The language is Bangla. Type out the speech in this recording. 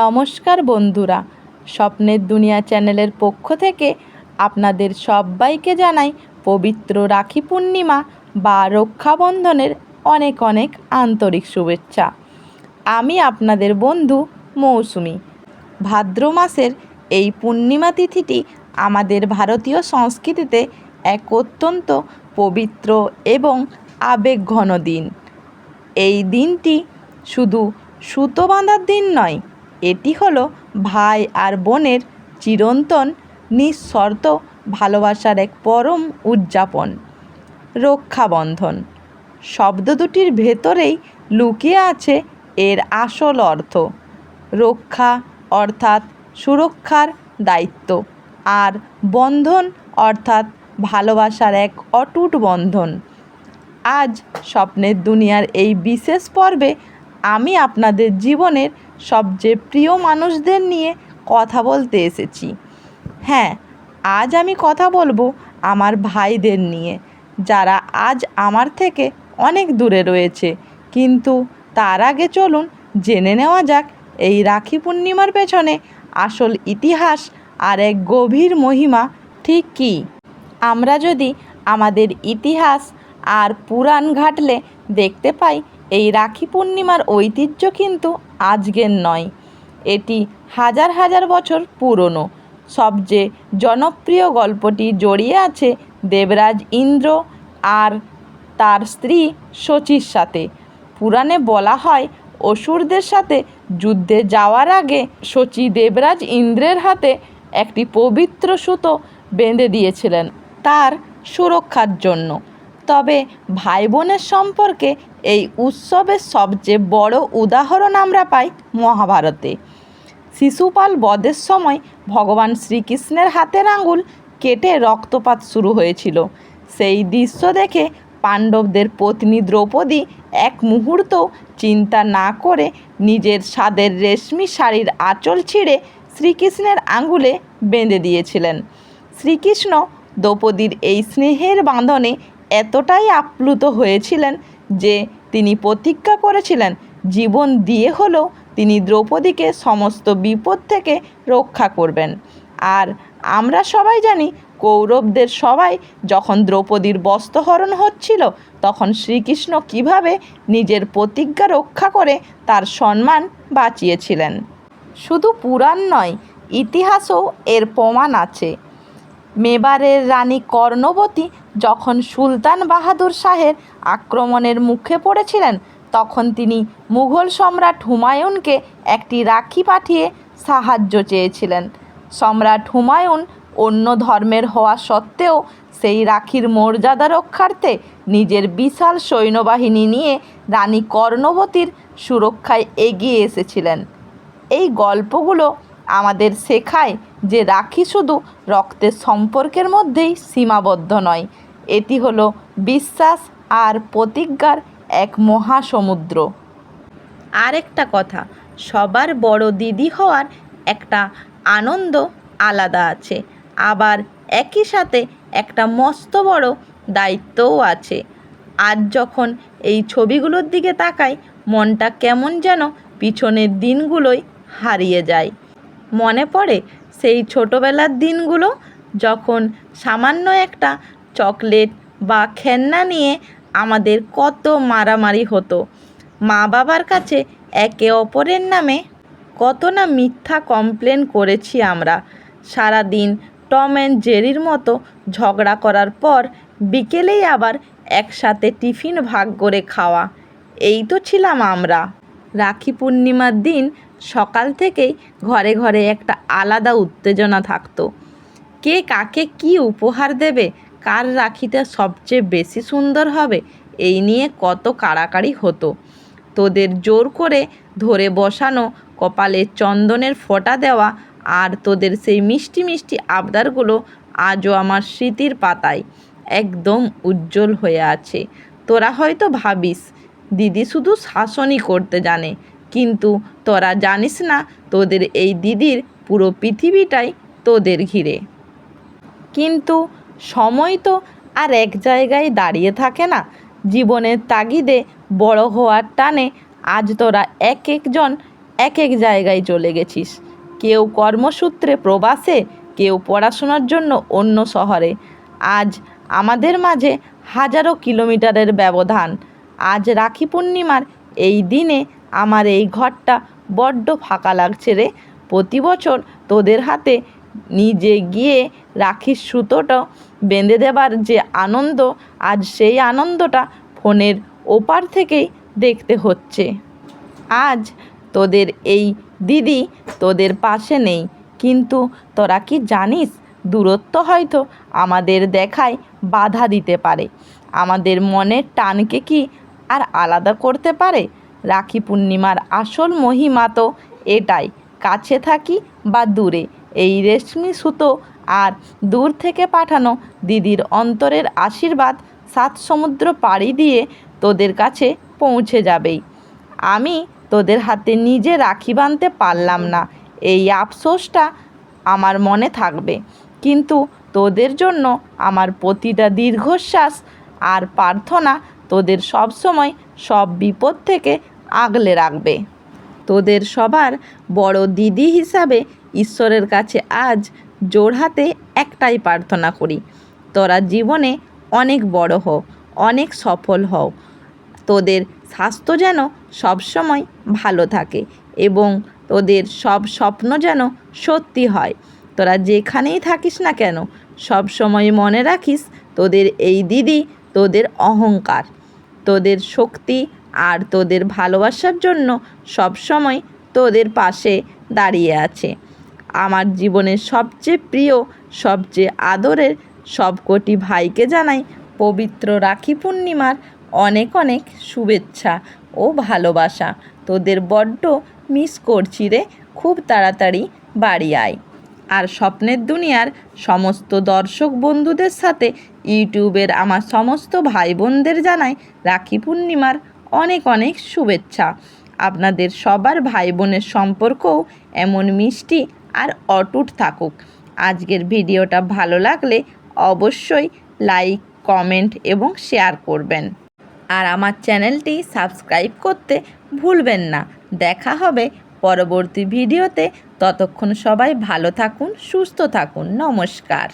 নমস্কার বন্ধুরা, স্বপ্নের দুনিয়া চ্যানেলের পক্ষ থেকে আপনাদের সবাইকে জানাই পবিত্র রাখি পূর্ণিমা বা রক্ষাবন্ধনের অনেক অনেক আন্তরিক শুভেচ্ছা। আমি আপনাদের বন্ধু মৌসুমি। ভাদ্র মাসের এই পূর্ণিমা তিথিটি আমাদের ভারতীয় সংস্কৃতিতে এক অত্যন্ত পবিত্র এবং আবেগঘন দিন। এই দিনটি শুধু সুতো বাঁধার দিন নয়, এটি হলো ভাই আর বোনের চিরন্তন নিঃশর্ত ভালোবাসার এক পরম উদযাপন। রক্ষাবন্ধন শব্দ দুটির ভেতরেই লুকিয়ে আছে এর আসল অর্থ। রক্ষা অর্থাৎ সুরক্ষার দায়িত্ব, আর বন্ধন অর্থাৎ ভালোবাসার এক অটুট বন্ধন। আজ স্বপ্নের দুনিয়ার এই বিশেষ পর্বে আমি আপনাদের জীবনের সবচেয়ে প্রিয় মানুষদের নিয়ে কথা বলতে এসেছি। হ্যাঁ, আজ আমি কথা বলবো আমার ভাইদের নিয়ে, যারা আজ আমার থেকে অনেক দূরে রয়েছে। কিন্তু তার আগে চলুন জেনে নেওয়া যাক এই রাখি পূর্ণিমার পেছনে আসল ইতিহাস আর এক গভীর মহিমা ঠিক কী। আমরা যদি আমাদের ইতিহাস আর পুরাণ ঘাটলে দেখতে পাই এই রাখি পূর্ণিমার ঐতিহ্য কিন্তু আজকের নয়, এটি হাজার হাজার বছর পুরনো। সবচেয়ে জনপ্রিয় গল্পটি জড়িয়ে আছে দেবরাজ ইন্দ্র আর তার স্ত্রী শচীর সাথে। পুরাণে বলা হয় অসুরদের সাথে যুদ্ধে যাওয়ার আগে শচী দেবরাজ ইন্দ্রের হাতে একটি পবিত্র সুতো বেঁধে দিয়েছিলেন তার সুরক্ষার জন্য। তবে ভাই বোনের সম্পর্কে এই উৎসবের সবচেয়ে বড় উদাহরণ আমরা পাই মহাভারতে। শিশুপাল বধের সময় ভগবান শ্রীকৃষ্ণের হাতের আঙুল কেটে রক্তপাত শুরু হয়েছিল। সেই দৃশ্য দেখে পাণ্ডবদের পত্নী দ্রৌপদী এক মুহূর্তও চিন্তা না করে নিজের সাদের রেশমি শাড়ির আঁচল ছিঁড়ে শ্রীকৃষ্ণের আঙুলে বেঁধে দিয়েছিলেন। শ্রীকৃষ্ণ দ্রৌপদীর এই স্নেহের বাঁধনে এতটাই আপ্লুত হয়েছিলেন যে তিনি প্রতিজ্ঞা করেছিলেন জীবন দিয়ে হলেও তিনি দ্রৌপদীকে সমস্ত বিপদ থেকে রক্ষা করবেন। আর আমরা সবাই জানি কৌরবদের সবাই যখন দ্রৌপদীর বস্ত্রহরণ হচ্ছিল, তখন শ্রীকৃষ্ণ কিভাবে নিজের প্রতিজ্ঞা রক্ষা করে তার সম্মান বাঁচিয়েছিলেন। শুধু পুরাণ নয়, ইতিহাসেও এর প্রমাণ আছে। মেবারের রানী কর্ণবতী যখন সুলতান বাহাদুর শাহের আক্রমণের মুখে পড়েছিলেন, তখন তিনি মুঘল সম্রাট হুমায়ুনকে একটি রাখি পাঠিয়ে সাহায্য চেয়েছিলেন। সম্রাট হুমায়ুন অন্য ধর্মের হওয়া সত্ত্বেও সেই রাখির মর্যাদা রক্ষার্থে নিজের বিশাল সৈন্যবাহিনী নিয়ে রানী কর্ণবতীর সুরক্ষায় এগিয়ে এসেছিলেন। এই গল্পগুলো আমাদের শেখায় যে রাখি শুধু রক্তের সম্পর্কের মধ্যেই সীমাবদ্ধ নয়, এটি হলো বিশ্বাস আর প্রতিজ্ঞার এক মহাসমুদ্র। আরেকটা কথা, সবার বড় দিদি হওয়ার একটা আনন্দ আলাদা আছে, আবার একই সাথে একটা মস্ত বড় দায়িত্বও আছে। আজ যখন এই ছবিগুলোর দিকে তাকাই, মনটা কেমন যেন পিছনের দিনগুলোই হারিয়ে যায়। মনে পড়ে সেই ছোটোবেলার দিনগুলো, যখন সামান্য একটা চকলেট বা খেলনা নিয়ে আমাদের কত মারামারি হতো। মা বাবার কাছে একে অপরের নামে কত না মিথ্যা কমপ্লেন করেছি আমরা। সারাদিন টম অ্যান্ড জেরির মতো ঝগড়া করার পর বিকেলেই আবার একসাথে টিফিন ভাগ করে খাওয়া, এই তো ছিলাম আমরা। রাখি পূর্ণিমার দিন সকাল থেকেই ঘরে ঘরে একটা আলাদা উত্তেজনা থাকতো। কে কাকে কি উপহার দেবে, কার রাখিটা সবচেয়ে বেশি সুন্দর হবে, এই নিয়ে কত কাড়াকাড়ি হতো। তোদের জোর করে ধরে বসানো কপালে চন্দনের ফোঁটা দেওয়া আর তোদের সেই মিষ্টি মিষ্টি আবদারগুলো আজও আমার স্মৃতির পাতায় একদম উজ্জ্বল হয়ে আছে। তোরা হয়তো ভাবিস দিদি শুধু শাসনই করতে জানে, কিন্তু তোরা জানিস না তোদের এই দিদির পুরো পৃথিবীটাই তোদের ঘিরে। কিন্তু সময় তো আর এক জায়গায় দাঁড়িয়ে থাকে না। জীবনের তাগিদে বড় হওয়ার টানে আজ তোরা এক একজন এক এক জায়গায় চলে গেছিস। কেউ কর্মসূত্রে প্রবাসে, কেউ পড়াশোনার জন্য অন্য শহরে। আজ আমাদের মাঝে হাজারো কিলোমিটারের ব্যবধান। আজ রাখি পূর্ণিমার এই দিনে আমার এই ঘরটা বড্ড ফাঁকা লাগছে রে। প্রতি বছর তোদের হাতে নিজে গিয়ে রাখির সুতোটা বেঁধে দেবার যে আনন্দ, আজ সেই আনন্দটা ফোনের ওপার থেকেই দেখতে হচ্ছে। আজ তোদের এই দিদি তোদের পাশে নেই, কিন্তু তোরা কি জানিস, দূরত্ব হয়তো আমাদের দেখায় বাধা দিতে পারে, আমাদের মনের টানকে কি আর আলাদা করতে পারে? রাখি পূর্ণিমার আসল মহিমা তো এটাই, কাছে থাকি বা দূরে, এই রেশমি সুতো আর দূর থেকে পাঠানো দিদির অন্তরের আশীর্বাদ 7 সমুদ্র পাড়ি দিয়ে তোদের কাছে পৌঁছে যাবেই। আমি তোদের হাতে নিজে রাখি বাঁধতে পারলাম না, এই আফসোসটা আমার মনে থাকবে, কিন্তু তোদের জন্য আমার প্রতিটা দীর্ঘশ্বাস আর প্রার্থনা তোদের সব সময় সব বিপদ থেকে আগলে রাখবে। তোদের সবার বড় দিদি হিসাবে ঈশ্বরের কাছে আজ জোড়হাতে একটাই প্রার্থনা করি, তোরা জীবনে অনেক বড় হও, অনেক সফল হও, তোদের স্বাস্থ্য যেন সবসময় ভালো থাকে এবং তোদের সব স্বপ্ন যেন সত্যি হয়। তোরা যেখানেই থাকিস না কেন, সব সময় মনে রাখিস তোদের এই দিদি তোদের অহংকার, তোদের শক্তি আর তোদের ভালোবাসার জন্য সব সময় তোদের পাশে দাঁড়িয়ে আছে। আমার জীবনের সবচেয়ে প্রিয়, সবচেয়ে আদরের সবকটি ভাইকে জানাই পবিত্র রাখি পূর্ণিমার অনেক অনেক শুভেচ্ছা ও ভালোবাসা। তোদের বড্ড মিস করছি রে, খুব তাড়াতাড়ি বাড়ি আয়। আর স্বপ্নের দুনিয়ার সমস্ত দর্শক বন্ধুদের সাথে ইউটিউবের আমার সমস্ত ভাই বোনদের জানাই রাখি পূর্ণিমার অনেক অনেক শুভেচ্ছা। আপনাদের সবার ভাই বোনের সম্পর্কও এমন মিষ্টি আর অটুট থাকুক। আজকের ভিডিওটা ভালো লাগলে অবশ্যই লাইক, কমেন্ট এবং শেয়ার করবেন, আর আমার চ্যানেলটি সাবস্ক্রাইব করতে ভুলবেন না। দেখা হবে পরবর্তী ভিডিওতে। ততক্ষণ সবাই ভালো থাকুন, সুস্থ থাকুন। নমস্কার।